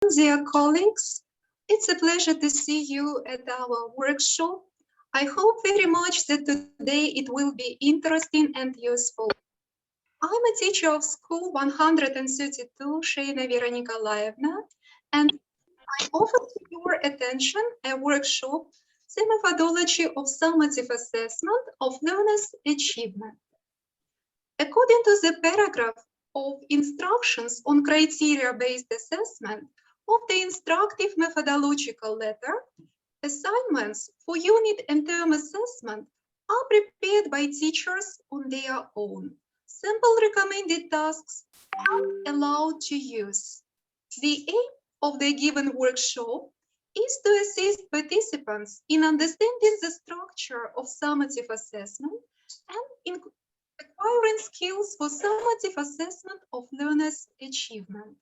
dear colleagues. It's a pleasure to see you at our workshop. I hope very much that today it will be interesting and useful. I'm a teacher of school 132, Sheina Vera Nikolaevna, and I offer to your attention a workshop, the methodology of summative assessment of learners' achievement. According to the paragraph of instructions on criteria-based assessment of the instructive methodological letter, assignments for unit and term assessment are prepared by teachers on their own. Simple recommended tasks are allowed to use. The aim of the given workshop is to assist participants in understanding the structure of summative assessment and in acquiring skills for summative assessment of learners' achievement.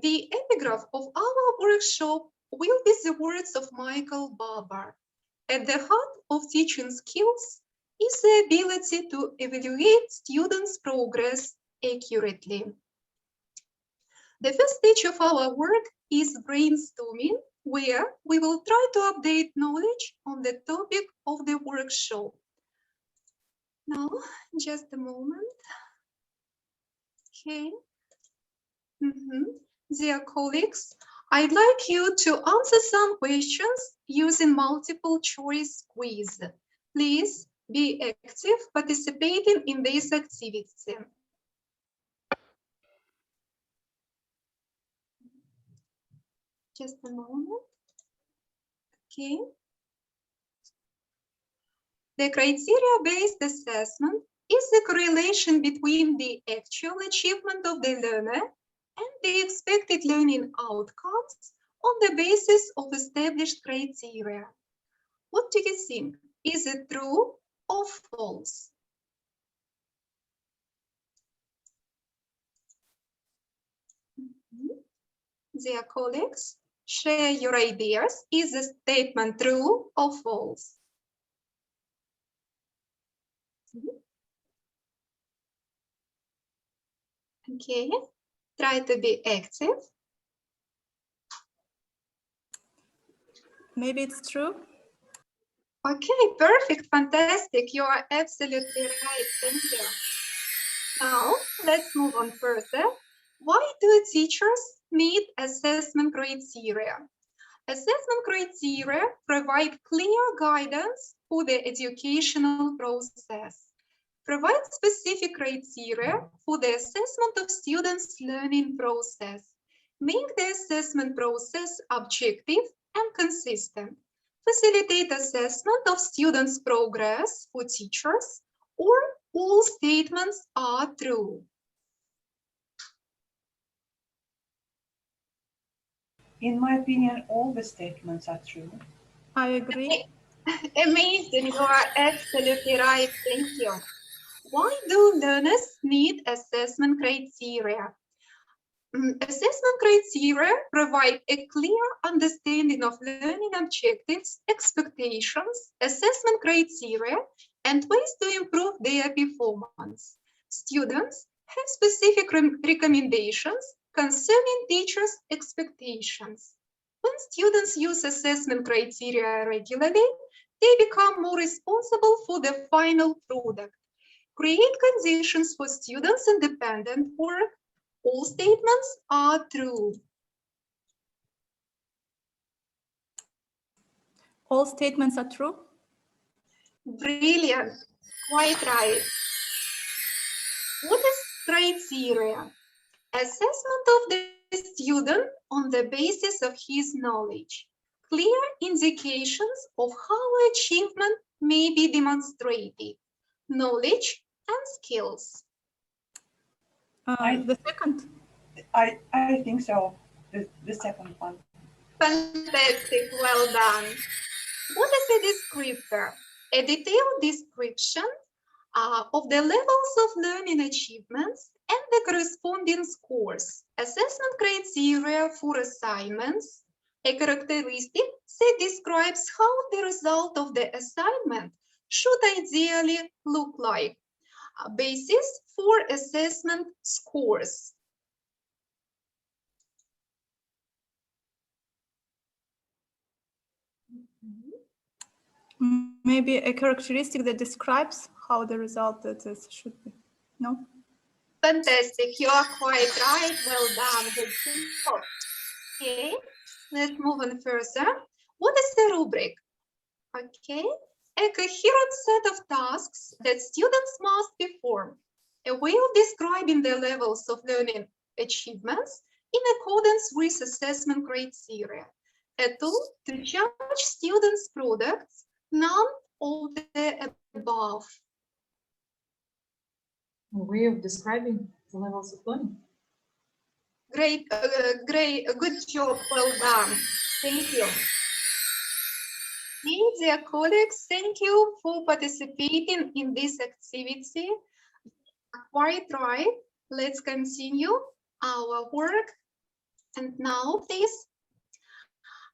The epigraph of our workshop will be the words of Michael Barber. At the heart of teaching skills is the ability to evaluate students' progress accurately. The first stage of our work is brainstorming, where we will try to update knowledge on the topic of the workshop. Now, just a moment. Okay. Dear colleagues, I'd like you to answer some questions using multiple choice quiz. Please be active participating in this activity. Just a moment. Okay. The criteria-based assessment is the correlation between the actual achievement of the learner and the expected learning outcomes on the basis of established criteria. What do you think? Is it true or false? Dear colleagues, share your ideas. Is the statement true or false? Okay, try to be active. Maybe it's true. Okay, perfect, fantastic. You are absolutely right. Thank you. Now, let's move on further. Why do teachers need assessment criteria? Assessment criteria provide clear guidance for the educational process, provide specific criteria for the assessment of students' learning process, make the assessment process objective and consistent, facilitate assessment of students' progress for teachers, or all statements are true. In my opinion, all the statements are true. I agree. Amazing, you are absolutely right, thank you. Why do learners need assessment criteria? Assessment criteria provide a clear understanding of learning objectives, expectations, assessment criteria, and ways to improve their performance. Students have specific recommendations concerning teachers' expectations. When students use assessment criteria regularly, they become more responsible for the final product. Create conditions for students' independent work. All statements are true. All statements are true. Brilliant, quite right. What is criteria? Assessment of the student on the basis of his knowledge. Clear indications of how achievement may be demonstrated. Knowledge and skills. The second. I think so. The second one. Fantastic, well done. What is a descriptor? A detailed description of the levels of learning achievements and the corresponding scores. Assessment criteria for assignments. A characteristic that describes how the result of the assignment should ideally look like. A basis for assessment scores. Maybe a characteristic that describes how the result that is should be. No? Fantastic, you are quite right. Well done. Good job. Okay, let's move on further. What is the rubric? Okay, a coherent set of tasks that students must perform. A way of describing their levels of learning achievements in accordance with assessment criteria. A tool to judge students' products, none of the above. A way of describing the levels of learning. Great, good job, well done. Thank you. Dear colleagues, thank you for participating in this activity. Quite right. Let's continue our work. And now, please,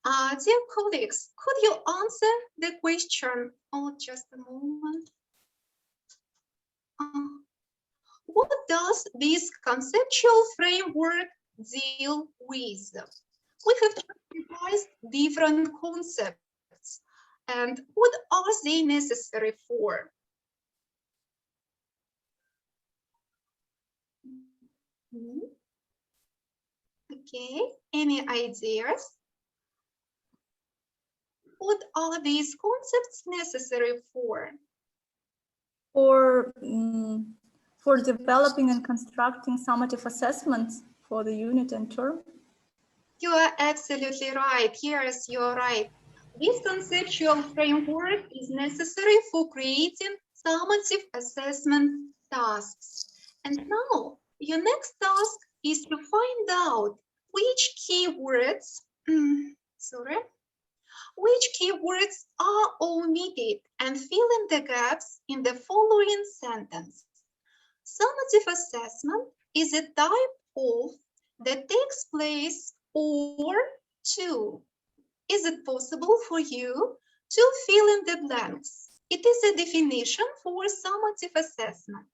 dear colleagues, could you answer the question? Oh, just a moment. What does this conceptual framework deal with? We have revised different concepts, and what are they necessary for? Okay, any ideas? What are these concepts necessary for? For developing and constructing summative assessments for the unit and term. You are absolutely right. Yes, you're right. This conceptual framework is necessary for creating summative assessment tasks. And now, your next task is to find out which keywords, which keywords are omitted and fill in the gaps in the following sentence. Summative assessment is a type of that takes place or to. Is it possible for you to fill in the blanks? It is a definition for summative assessment.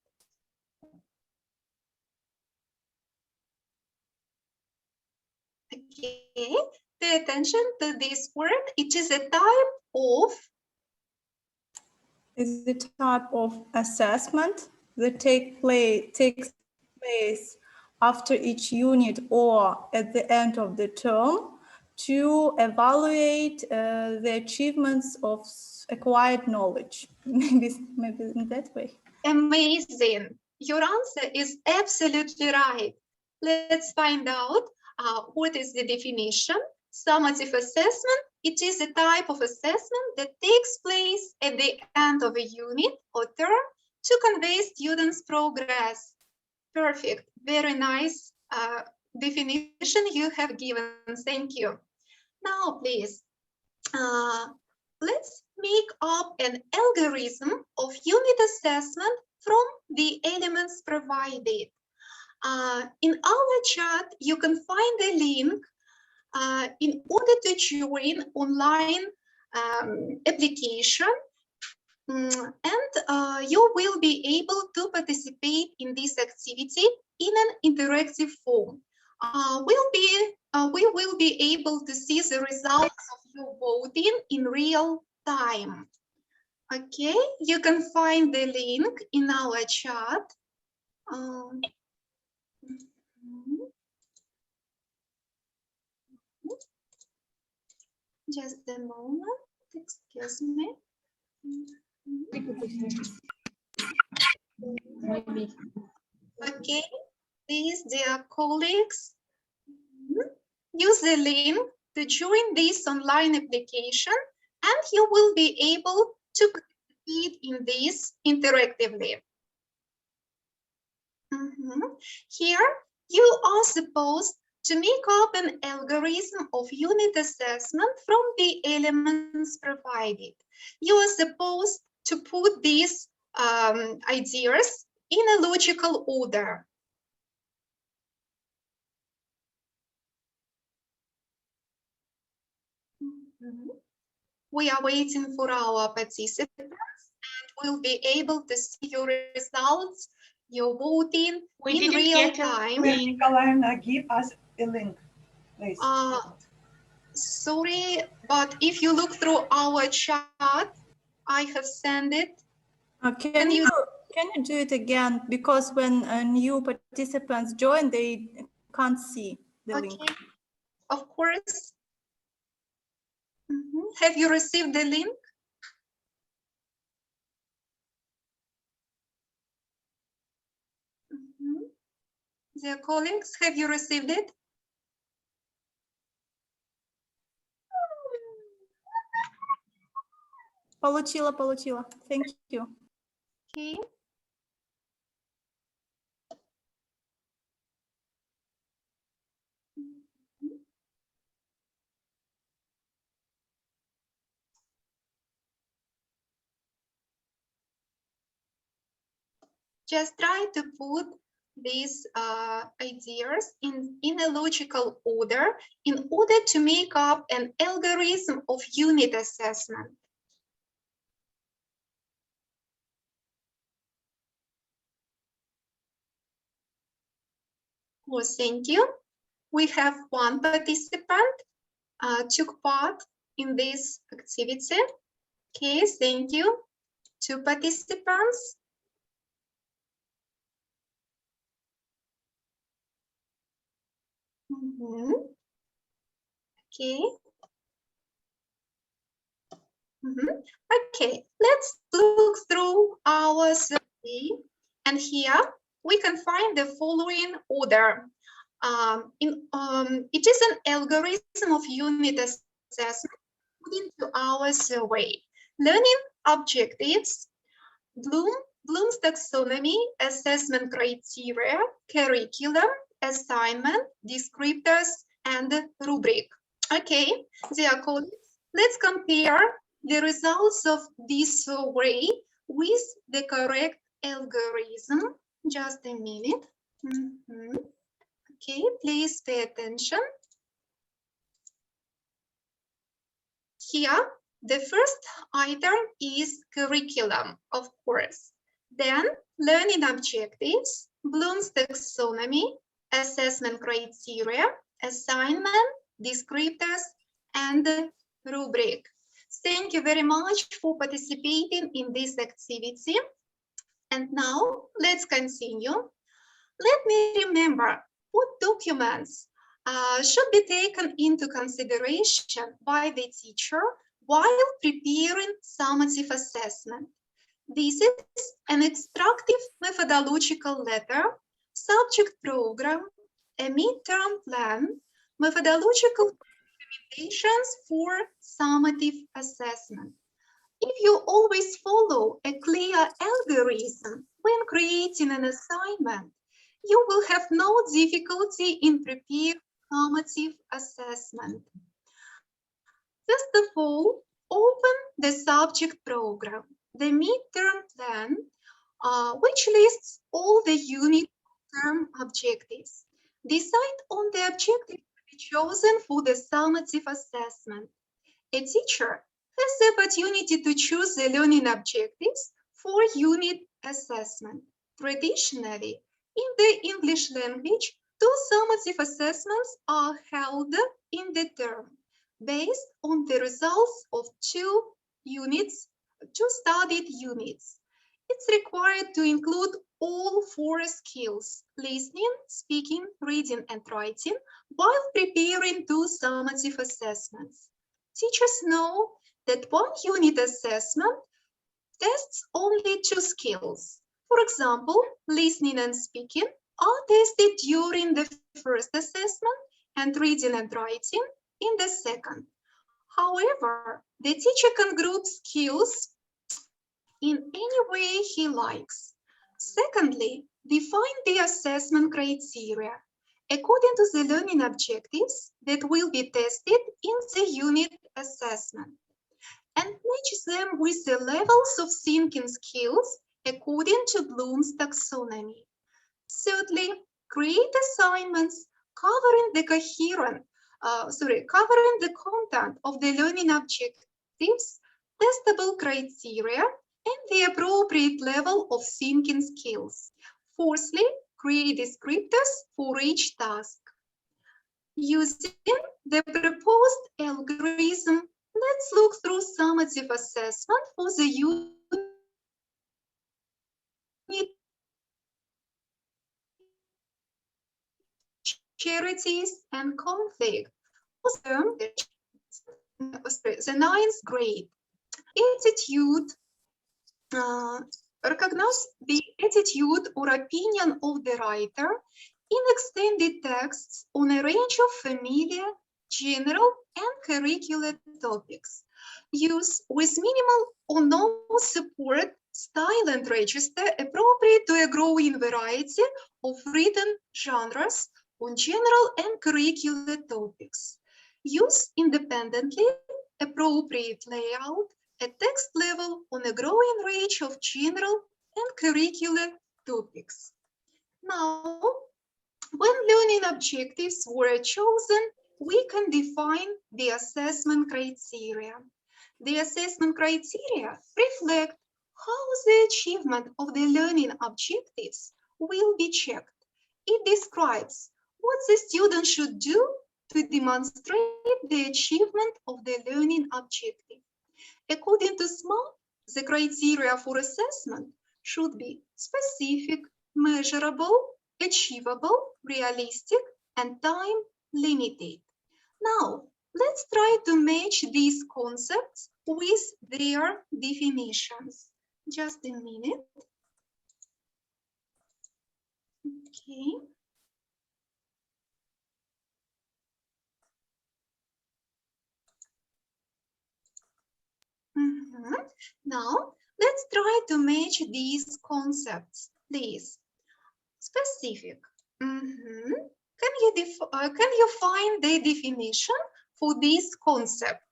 Okay, pay attention to this word. It is a type of. Is the type of assessment that takes place after each unit or at the end of the term to evaluate the achievements of acquired knowledge. Maybe in that way. Amazing. Your answer is absolutely right. Let's find out what is the definition. Summative assessment, it is a type of assessment that takes place at the end of a unit or term to convey students' progress. Perfect. Very nice definition you have given. Thank you. Now, please, let's make up an algorithm of unit assessment from the elements provided. In our chat, you can find a link in order to join online application, and you will be able to participate in this activity in an interactive form. We will be able to see the results of your voting in real time. Okay, you can find the link in our chat. Just a moment, excuse me. Okay, please, dear colleagues, use the link to join this online application, and you will be able to participate in this interactively. Here, you are supposed to make up an algorithm of unit assessment from the elements provided. You are supposed to put these ideas in a logical order. We are waiting for our participants, and we'll be able to see your results, your voting in real time. Nikolai, give us a link, please. Sorry, but if you look through our chat, I have sent it. Can you do it again? Because when new participants join, they can't see the link. Okay, of course. Have you received the link? Dear colleagues, have you received it? Получила. Thank you. Okay. Just try to put these ideas in a logical order in order to make up an algorithm of unit assessment. Well, thank you. We have one participant took part in this activity. Okay, thank you. 2 participants. Okay. Okay, let's look through our survey. And here we can find the following order. It is an algorithm of unit assessment according to our survey. Learning objectives, Bloom's taxonomy, assessment criteria, curriculum, assignment, descriptors, and rubric. Okay, dear colleagues, let's compare the results of this survey with the correct algorithm. Just a minute. Okay, please pay attention. Here, the first item is curriculum, of course. Then learning objectives, Bloom's taxonomy, assessment criteria, assignment, descriptors, and rubric. Thank you very much for participating in this activity. And now let's continue. Let me remember what documents should be taken into consideration by the teacher while preparing summative assessment. This is an instructive methodological letter, subject program, a midterm plan, methodological recommendations for summative assessment. If you always follow a clear algorithm when creating an assignment, you will have no difficulty in preparing summative assessment. First of all, open the subject program, the midterm plan, which lists all the unit term objectives. Decide on the objective to be chosen for the summative assessment. A teacher has the opportunity to choose the learning objectives for unit assessment. Traditionally, in the English language, 2 summative assessments are held in the term based on the results of 2 studied units. It's required to include all 4 skills: listening, speaking, reading, and writing, while preparing 2 summative assessments. Teachers know that 1 unit assessment tests only 2 skills. For example, listening and speaking are tested during the first assessment and reading and writing in the second. However, the teacher can group skills in any way he likes. Secondly, define the assessment criteria according to the learning objectives that will be tested in the unit assessment, and match them with the levels of thinking skills according to Bloom's taxonomy. Thirdly, create assignments covering the content of the learning objectives, testable criteria, and the appropriate level of thinking skills. Fourthly, create descriptors for each task. Using the proposed summative assessment for the unit charities and conflict. Also, the ninth grade attitude recognize the attitude or opinion of the writer in extended texts on a range of familiar, general, and curricular topics. Use with minimal or no support, style, and register appropriate to a growing variety of written genres on general and curricular topics. Use independently appropriate layout at text level on a growing range of general and curricular topics. Now, when learning objectives were chosen, we can define the assessment criteria. The assessment criteria reflect how the achievement of the learning objectives will be checked. It describes what the student should do to demonstrate the achievement of the learning objective. According to SMART, the criteria for assessment should be specific, measurable, achievable, realistic, and time limited. Now, let's try to match these concepts with their definitions. Just a minute. Okay. Now, let's try to match these concepts, please. Specific. Can you find the definition for this concept?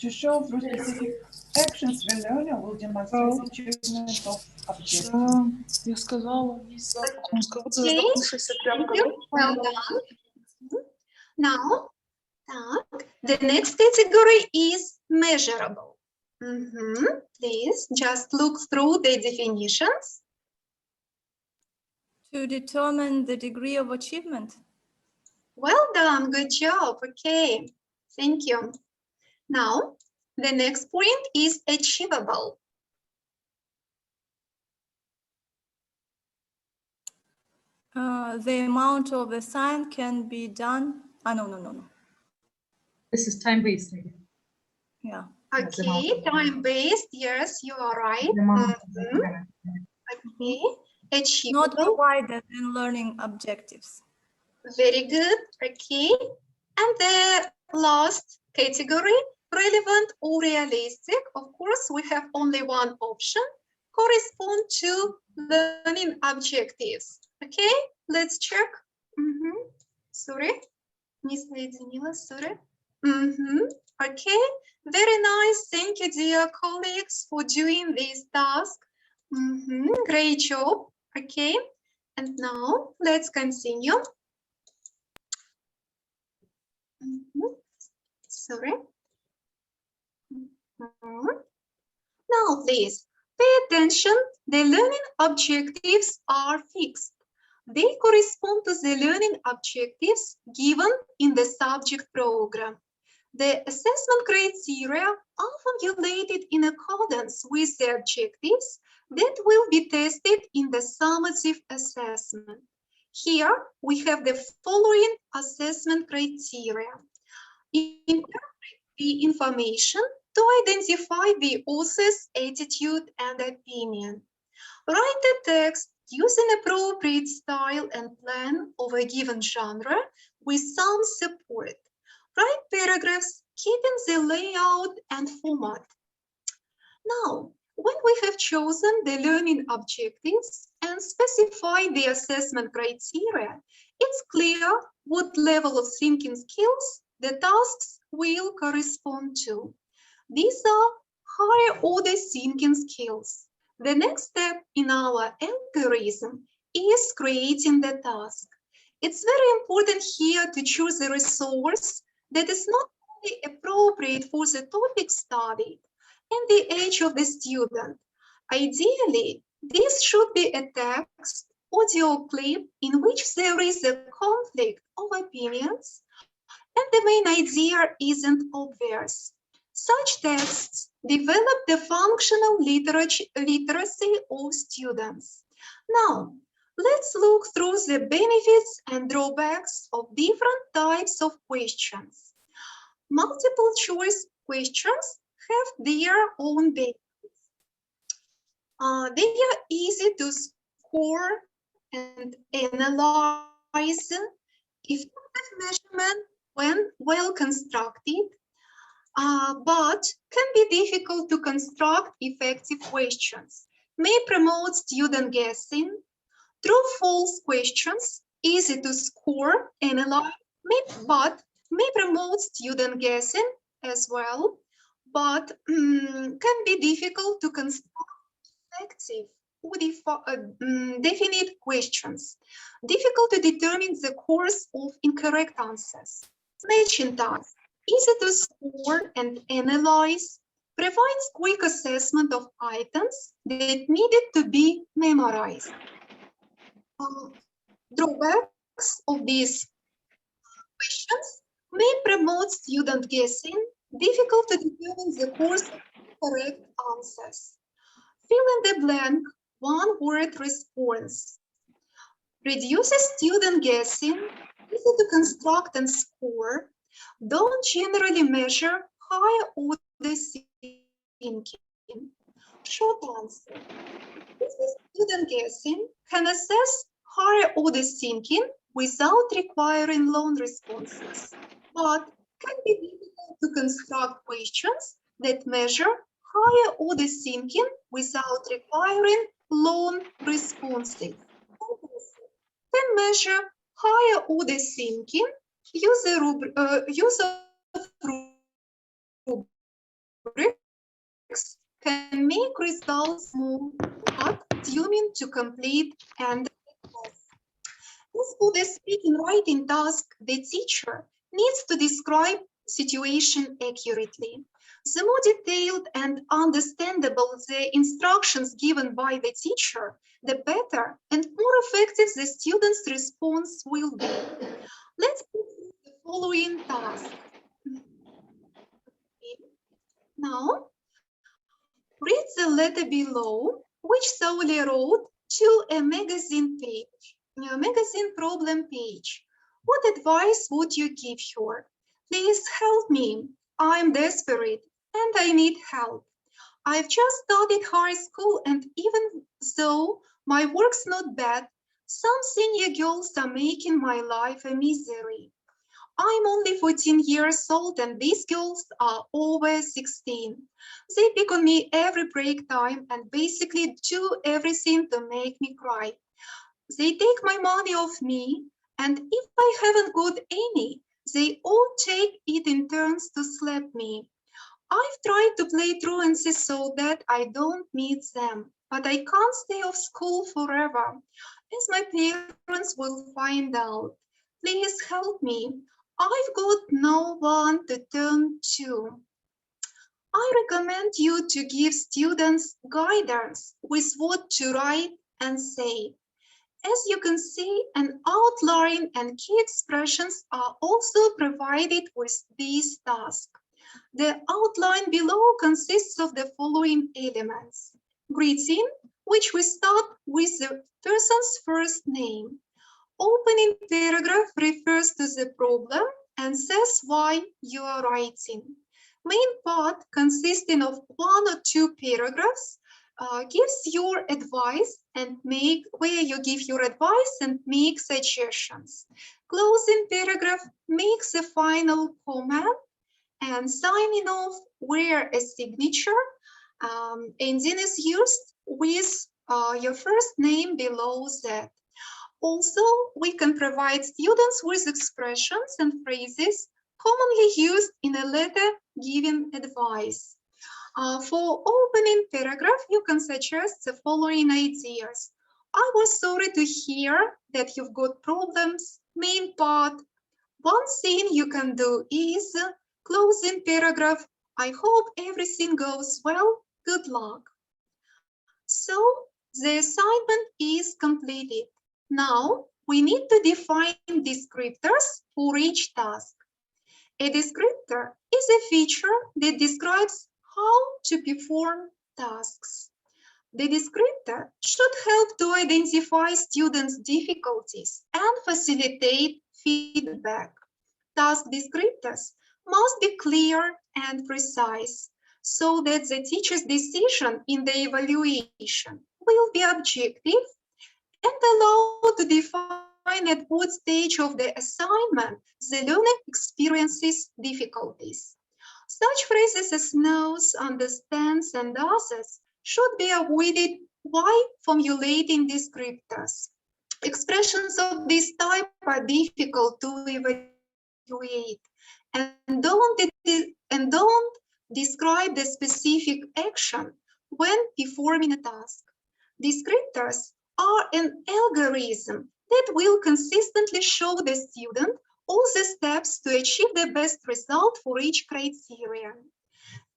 To show through specific actions the learner will demonstrate achievement of objectives. Я сказала, он сказал, Okay, thank you. Well done. Now, the next category is measurable. Please just look through the definitions. To determine the degree of achievement. Well done, good job. Okay, thank you. Now, the next point is achievable. The amount of the sign can be done. No. This is time-based. Yeah. Yes, amount Okay, of- time-based, yes, you are right. The amount of- Okay, Not achievable, provided in learning objectives. very good, okay. And the last category, relevant or realistic. Of course, we have only one option, correspond to learning objectives. Okay, let's check. Sorry, не соединилась, sorry. Okay, very nice. Thank you, dear colleagues, for doing this task. Great job. Okay, and now let's continue. Sorry. Now, please pay attention. The learning objectives are fixed. They correspond to the learning objectives given in the subject program. The assessment criteria are formulated in accordance with the objectives that will be tested in the summative assessment. Here we have the following assessment criteria. Interpret the information to identify the author's attitude and opinion. Write a text using appropriate style and plan of a given genre with some support. Write paragraphs keeping the layout and format. Now, when we have chosen the learning objectives and specified the assessment criteria, it's clear what level of thinking skills the tasks will correspond to. These are higher order thinking skills. The next step in our algorithm is creating the task. It's very important here to choose a resource that is not only appropriate for the topic studied and the age of the student. Ideally, this should be a text audio clip in which there is a conflict of opinions and the main idea isn't obvious. Such texts develop the functional literacy of students. Now, let's look through the benefits and drawbacks of different types of questions. Multiple choice questions have their own benefits. They are easy to score and analyze, effective measurement when well constructed, but can be difficult to construct effective questions, may promote student guessing. True-false questions, easy to score, analyze, but may promote student guessing as well, but can be difficult to construct effective or definite questions. Difficult to determine the course of incorrect answers. Matching tasks, easy to score and analyze, provides quick assessment of items that needed to be memorized. Drawbacks of these questions may promote student guessing, difficult to determine the course of correct answers. Fill in the blank, one-word response. Reduces student guessing, easy to construct and score, don't generally measure high order thinking. Short answer. Student guessing can assess higher order thinking without requiring long responses, but can be difficult to construct questions that measure higher order thinking without requiring long responses. Can measure higher order thinking, use of rubrics can make results more assuming to complete and as for the speaking writing task, the teacher needs to describe situation accurately. The more detailed and understandable the instructions given by the teacher, the better and more effective the student's response will be. Let's do the following task. Now, read the letter below, which Sauli wrote to a magazine page, a magazine problem page. What advice would you give her? Please help me. I'm desperate and I need help. I've just started high school and even though my work's not bad, some senior girls are making my life a misery. I'm only 14 years old and these girls are over 16. They pick on me every break time and basically do everything to make me cry. They take my money off me, and if I haven't got any, they all take it in turns to slap me. I've tried to play truancy so that I don't meet them, but I can't stay off school forever, as my parents will find out. Please help me. I've got no one to turn to. I recommend you to give students guidance with what to write and say. As you can see, an outline and key expressions are also provided with this task. The outline below consists of the following elements. Greeting, which we start with the person's first name. Opening paragraph refers to the problem and says why you are writing. Main part, consisting of 1 or 2 paragraphs, gives your advice and where you give your advice and make suggestions. Closing paragraph makes a final comment, and signing off where a signature ending is used with your first name below that. Also, we can provide students with expressions and phrases commonly used in a letter giving advice. For opening paragraph, you can suggest the following ideas. I was sorry to hear that you've got problems. Main part. One thing you can do is closing paragraph. I hope everything goes well. Good luck. So the assignment is completed. Now, we need to define descriptors for each task. A descriptor is a feature that describes how to perform tasks. The descriptor should help to identify students' difficulties and facilitate feedback. Task descriptors must be clear and precise so that the teacher's decision in the evaluation will be objective and allow to define at what stage of the assignment the learner experiences difficulties. Such phrases as knows, understands, and others should be avoided while formulating descriptors. Expressions of this type are difficult to evaluate and don't describe the specific action when performing a task. Descriptors are an algorithm that will consistently show the student all the steps to achieve the best result for each criterion.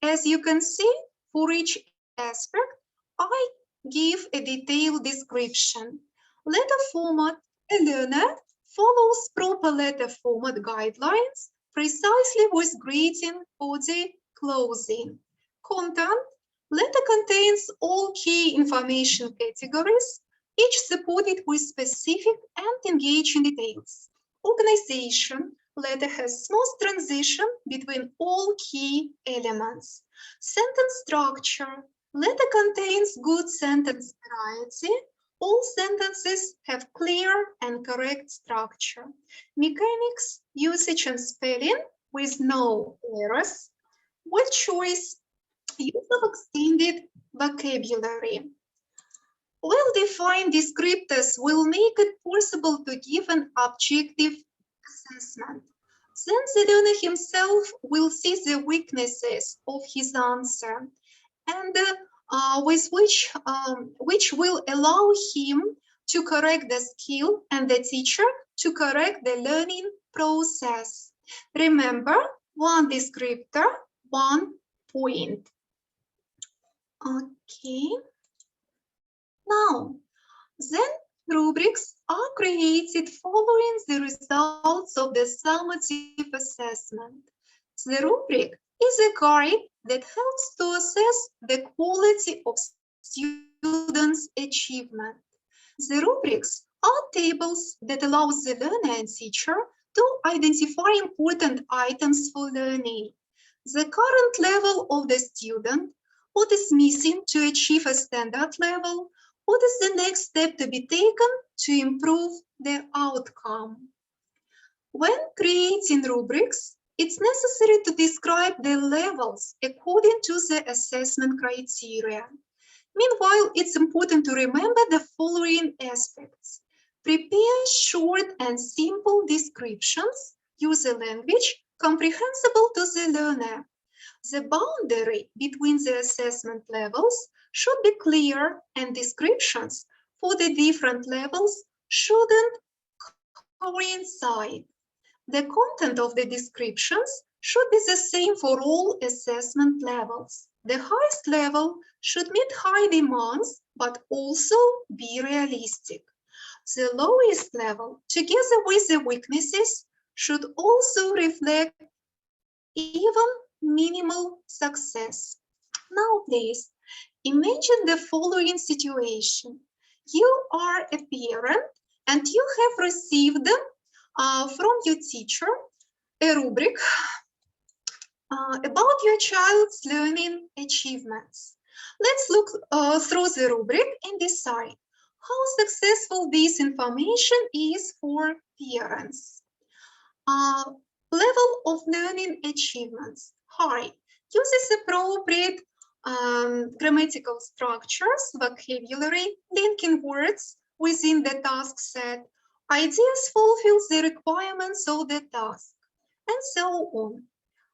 As you can see, for each aspect, I give a detailed description. Letter format: a learner follows proper letter format guidelines, precisely with greeting, body, closing. Content: letter contains all key information categories, each supported with specific and engaging details. Organization: letter has smooth transition between all key elements. Sentence structure: letter contains good sentence variety. All sentences have clear and correct structure. Mechanics: usage and spelling with no errors. Word choice: use of extended vocabulary. Well-defined descriptors will make it possible to give an objective assessment. Then the learner himself will see the weaknesses of his answer, and which will allow him to correct the skill and the teacher to correct the learning process. Remember, one descriptor, 1 point. Okay. Now, then rubrics are created following the results of the summative assessment. The rubric is a guide that helps to assess the quality of students' achievement. The rubrics are tables that allow the learner and teacher to identify important items for learning. The current level of the student, what is missing to achieve a standard level, what is the next step to be taken to improve the outcome. When creating rubrics, it's necessary to describe the levels according to the assessment criteria. Meanwhile, it's important to remember the following aspects. Prepare short and simple descriptions. Use a language comprehensible to the learner. The boundary between the assessment levels should be clear, and descriptions for the different levels shouldn't coincide. The content of the descriptions should be the same for all assessment levels. The highest level should meet high demands, but also be realistic. The lowest level, together with the weaknesses, should also reflect even minimal success. Now, please, imagine the following situation. You are a parent and you have received from your teacher a rubric about your child's learning achievements. Let's look through the rubric and decide how successful this information is for parents. Level of learning achievements: high, uses appropriate grammatical structures, vocabulary, linking words within the task set, ideas fulfills the requirements of the task, and so on.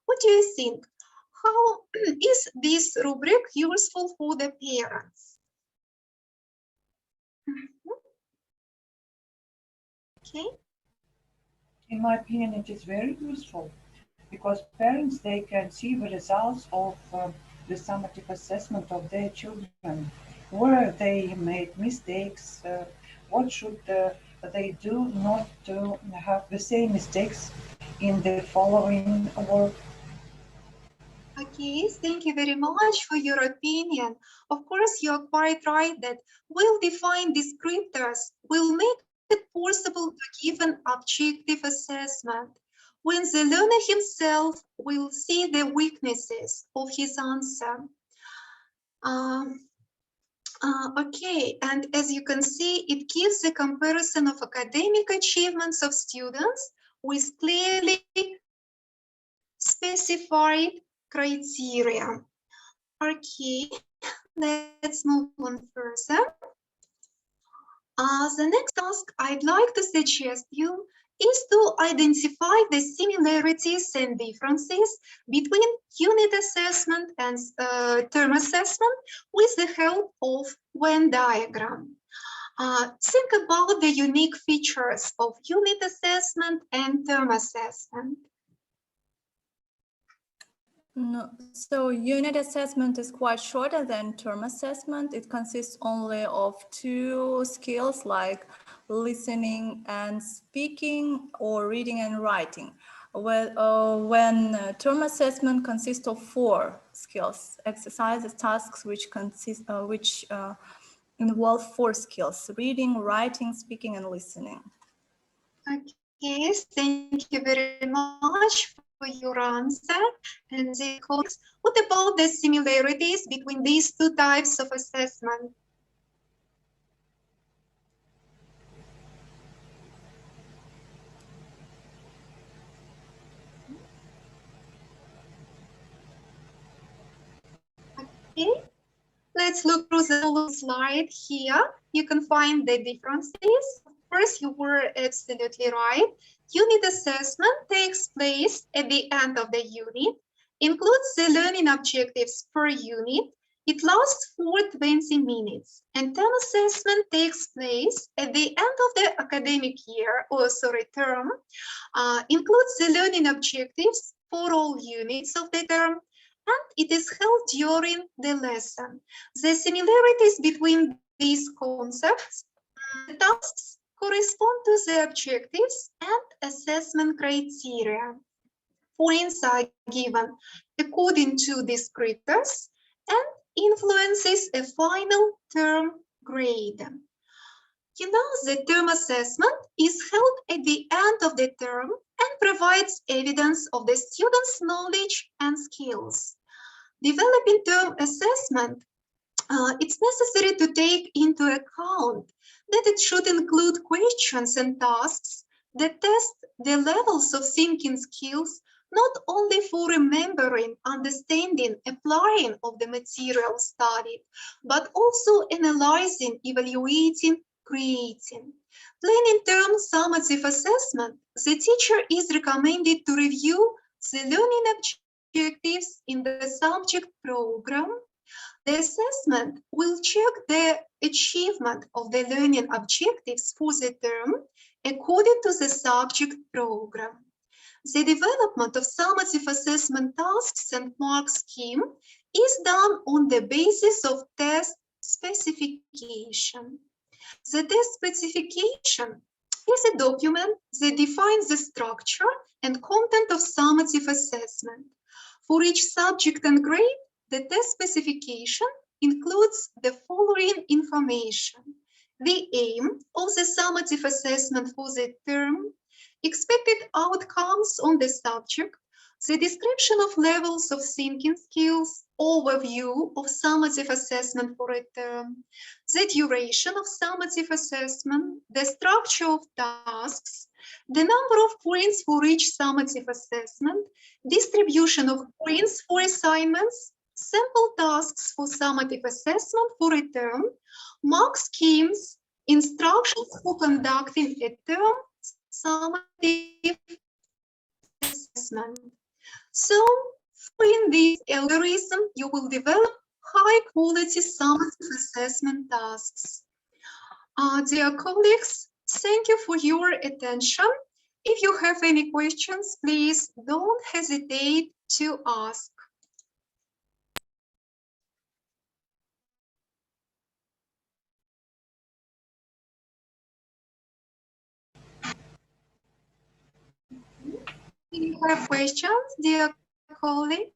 What do you think? How is this rubric useful for the parents? Okay. In my opinion, it is very useful because parents, they can see the results of the summative assessment of their children. where they made mistakes, what should they do not to have the same mistakes in the following work. Okay, thank you very much for your opinion. Of course, you are quite right that well-defined descriptors will make it possible to give an objective assessment when the learner himself will see the weaknesses of his answer. Okay, and as you can see, it gives a comparison of academic achievements of students with clearly specified criteria. Okay, let's move on further. The next task I'd like to suggest you is to identify the similarities and differences between unit assessment and term assessment with the help of Venn diagram. Think about the unique features of unit assessment and term assessment. No, so unit assessment is quite shorter than term assessment. It consists only of 2 skills like listening and speaking, or reading and writing. When term assessment consists of 4 skills, exercises, tasks which involve 4 skills: reading, writing, speaking, and listening. Okay, thank you very much for your answer. And the colleagues, what about the similarities between these 2 types of assessment? Okay, let's look through the whole slide here. You can find the differences. First, you were absolutely right. Unit assessment takes place at the end of the unit, includes the learning objectives per unit. It lasts for 20 minutes, and term assessment takes place at the end of the academic year, or term, includes the learning objectives for all units of the term, and it is held during the lesson. The similarities between these concepts, the tasks correspond to the objectives and assessment criteria. Points are given according to descriptors and influences a final term grade. You know, the term assessment is held at the end of the term and provides evidence of the student's knowledge and skills. Developing term assessment, it's necessary to take into account that it should include questions and tasks that test the levels of thinking skills, not only for remembering, understanding, applying of the material studied, but also analyzing, evaluating, creating. Planning term summative assessment, the teacher is recommended to review the learning objectives in the subject program. The assessment will check the achievement of the learning objectives for the term according to the subject program. The development of summative assessment tasks and mark scheme is done on the basis of test specification. The test specification is a document that defines the structure and content of summative assessment. For each subject and grade, the test specification includes the following information: the aim of the summative assessment for the term, expected outcomes on the subject, the description of levels of thinking skills, overview of summative assessment for a term, the duration of summative assessment, the structure of tasks, the number of points for each summative assessment, distribution of points for assignments, sample tasks for summative assessment for a term, mark schemes, instructions for conducting a term summative assessment. So, following this algorithm, you will develop high-quality summative assessment tasks. Dear colleagues, thank you for your attention. If you have any questions, please don't hesitate to ask. Do you have questions, dear colleagues?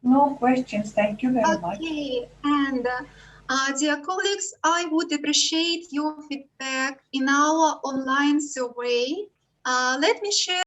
No questions. Thank you very much. Okay, and dear colleagues, I would appreciate your feedback in our online survey. Let me share